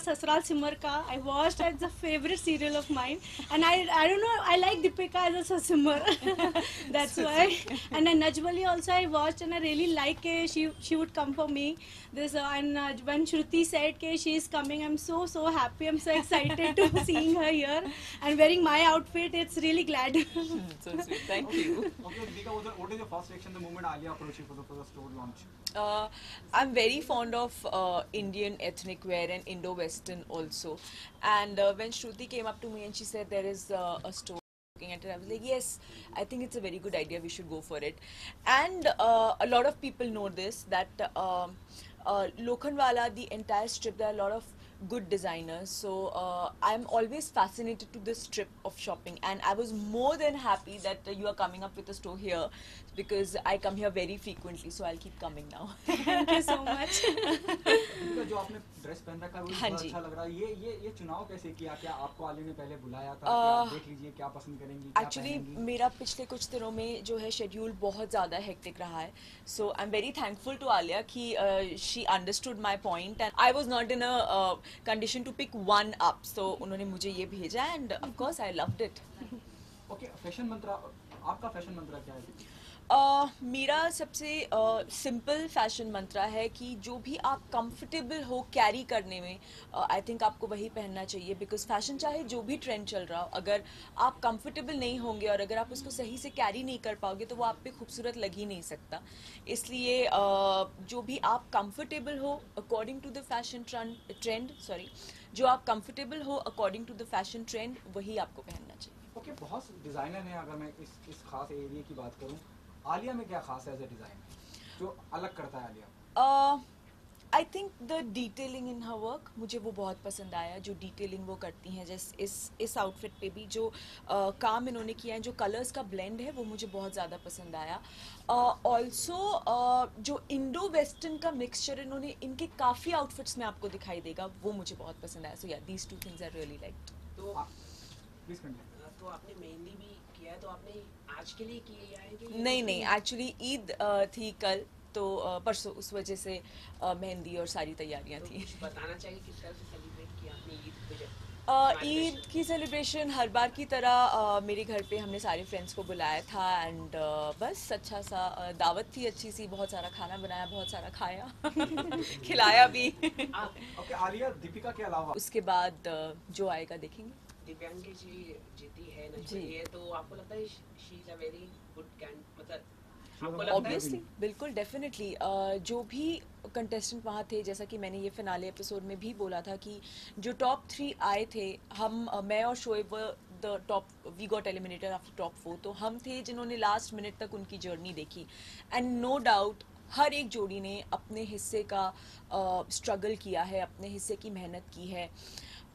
Sasral Simar Ka. I watched as a favorite serial of mine, and I don't know, I like Deepika as a Simar. That's why. And then Najmali also I watched, and I really like she would come for me. This and when Shruti said that she is coming, I'm so happy. I'm so excited to seeing her here and wearing my outfit. It's really glad. So sweet. Thank you. Okay, Deepika, what is your first reaction the moment Alia approached you for the store launch? I'm very fond of Indian ethnic wear and Indo-Western also. And when Shruti came up to me and she said there is a store looking at it, I was like, yes, I think it's a very good idea. We should go for it. And a lot of people know this, that Lokhandwala, the entire strip, there are a lot of good designers. So I'm always fascinated to this strip of shopping, and I was more than happy that you are coming up with a store here, because I come here very frequently, so I'll keep coming now. Thank you so much. जो आपने dress पहन रखा है वो बहुत अच्छा लग रहा है. ये चुनाव कैसे किया? क्या आपको आलिया ने पहले बुलाया था कि आप देख लीजिए क्या पसंद करेंगी, क्या एक्चुअली मेरा पिछले कुछ दिनों में जो है शेड्यूल बहुत ज़्यादा हेक्टिक रहा है. So I am very thankful to Alia कि she understood my point and I was not in a condition to pick one up. So उन्होंने मुझे ये भेजा and of course I loved it. Okay, fashion mantra, आपका fashion मंत्रा क्या है? मेरा सबसे सिंपल फैशन मंत्रा है कि जो भी आप कंफर्टेबल हो कैरी करने में, आई थिंक आपको वही पहनना चाहिए. बिकॉज फैशन चाहे जो भी ट्रेंड चल रहा हो, अगर आप कंफर्टेबल नहीं होंगे और अगर आप उसको सही से कैरी नहीं कर पाओगे तो वो आप पे खूबसूरत लग ही नहीं सकता. इसलिए जो भी आप कंफर्टेबल हो according to the fashion trend, जो आप कंफर्टेबल हो according to the fashion trend, वही आपको पहनना चाहिए. ओके, बहुत डिज़ाइनर हैं. अगर मैं इस खास एरिया की बात करूं, आलिया में क्या खास है एज ए डिज़ाइन जो अलग करता है Alia? I think the detailing in her work, मुझे वो बहुत पसंद आया. जो डिटेलिंग वो करती हैं, जैसे इस आउटफिट पे भी जो काम इन्होंने किया है, जो कलर्स का ब्लेंड है, वो मुझे बहुत ज़्यादा पसंद आया. ऑल्सो जो इंडो वेस्टर्न का मिक्सचर इन्होंने इनके काफ़ी आउटफिट्स में आपको दिखाई देगा, वो मुझे बहुत पसंद आया. सो या these two things I really liked. तो प्लीज कंटिन्यू. तो आपने मेहंदी भी किया है, तो आपने आज के लिए किया है कि नहीं, एक्चुअली ईद थी कल, तो परसों, उस वजह से मेहंदी और सारी तैयारियां तो थी. कुछ बताना चाहिए किस तरह से सेलिब्रेट किया आपने ईद को? जब ईद की सेलिब्रेशन हर बार की तरह मेरे घर पे हमने सारे फ्रेंड्स को बुलाया था एंड बस अच्छा सा दावत थी, अच्छी सी, बहुत सारा खाना बनाया, बहुत सारा खाया खिलाया भी. ओके, आलिया दीपिका के अलावा उसके बाद जो आएगा देखेंगे. दिव्यांगी जी जीती है ना जी. ये तो आपको लगता है she is a very good candidate, मतलब आपको लगता है? ऑब्वियसली, बिल्कुल, डेफिनेटली. जो भी कंटेस्टेंट वहाँ थे, जैसा कि मैंने ये फिनाले एपिसोड में भी बोला था कि जो टॉप 3 आए थे, मैं और Shoaib the top, we got eliminated after top 4. तो हम थे जिन्होंने लास्ट मिनट तक उनकी जर्नी देखी एंड नो डाउट हर एक जोड़ी ने अपने हिस्से का स्ट्रगल किया है, अपने हिस्से की मेहनत की है.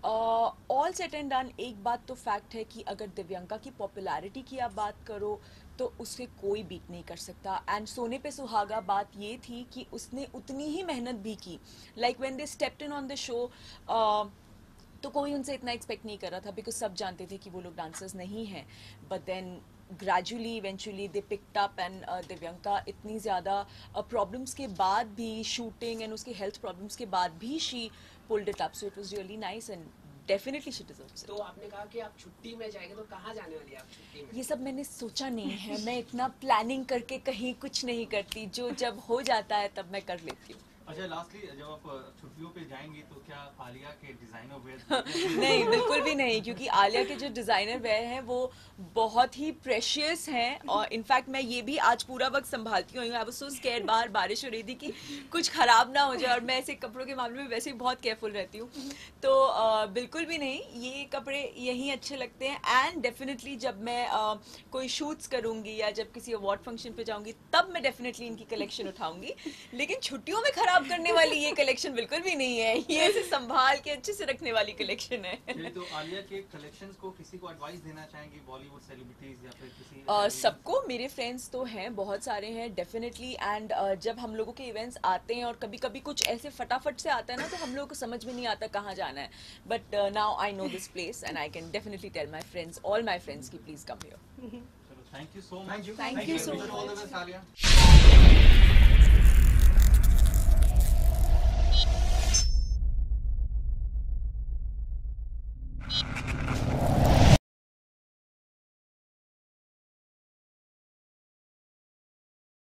ऑल सेट एंड डन, एक बात तो फैक्ट है कि अगर दिव्यांका की पॉपुलैरिटी की आप बात करो तो उसके कोई बीट नहीं कर सकता. एंड सोने पे सुहागा बात ये थी कि उसने उतनी ही मेहनत भी की. Like when they stepped in on the show, तो कोई उनसे इतना एक्सपेक्ट नहीं कर रहा था, बिकॉज सब जानते थे कि वो लोग डांसर्स नहीं हैं. But then gradually eventually they picked up and Divyanka इतनी ज़्यादा प्रॉब्लम्स के बाद भी, शूटिंग एंड उसकी हेल्थ प्रॉब्लम्स के बाद भी, she pulled it up. So it was really nice and definitely she deserves it. तो आपने कहा कि आप छुट्टी में जाएंगे, तो कहाँ जाने वाली है आप छुट्टी में? ये सब मैंने सोचा नहीं है. मैं इतना प्लानिंग करके कहीं कुछ नहीं करती, जो जब हो जाता है तब मैं कर लेती हूँ. अच्छा, लास्टली जब आप छुट्टियों पे जाएंगी तो क्या आलिया के डिजाइनर वेयर? नहीं, बिल्कुल भी नहीं, क्योंकि आलिया के जो डिज़ाइनर वेयर हैं वो बहुत ही प्रेशियस हैं. और इनफैक्ट मैं ये भी आज पूरा वक्त संभालती हूँ. आई वाज सो स्कैर्ड, बाहर बारिश हो रही थी कि कुछ ख़राब ना हो जाए, और मैं ऐसे कपड़ों के मामले में वैसे ही बहुत केयरफुल रहती हूँ. तो बिल्कुल भी नहीं, ये कपड़े यहीं अच्छे लगते हैं. एंड डेफिनेटली जब मैं कोई शूट्स करूँगी या जब किसी अवार्ड फंक्शन पे जाऊँगी, तब मैं डेफिनेटली इनकी कलेक्शन उठाऊँगी. लेकिन छुट्टियों में खराब करने वाली ये कलेक्शन बिल्कुल भी नहीं है. ये ऐसे संभाल के अच्छे से रखने वाली कलेक्शन है. तो आलिया के कलेक्शंस को किसी को एडवाइस देना चाहेंगे, बॉलीवुड सेलिब्रिटीज या फिर किसी? सबको, मेरे फ्रेंड्स तो हैं, बहुत सारे हैं डेफिनेटली. एंड जब हम लोगों के इवेंट्स आते हैं और कभी कभी कुछ ऐसे फटाफट से आता है ना, तो हम लोगों को समझ में नहीं आता कहाँ जाना है. But now I know this place and I can definitely tell my friends, all my friends की प्लीज कम हियर. चलो, thank you so much. Thank you so All the much. best, Alia.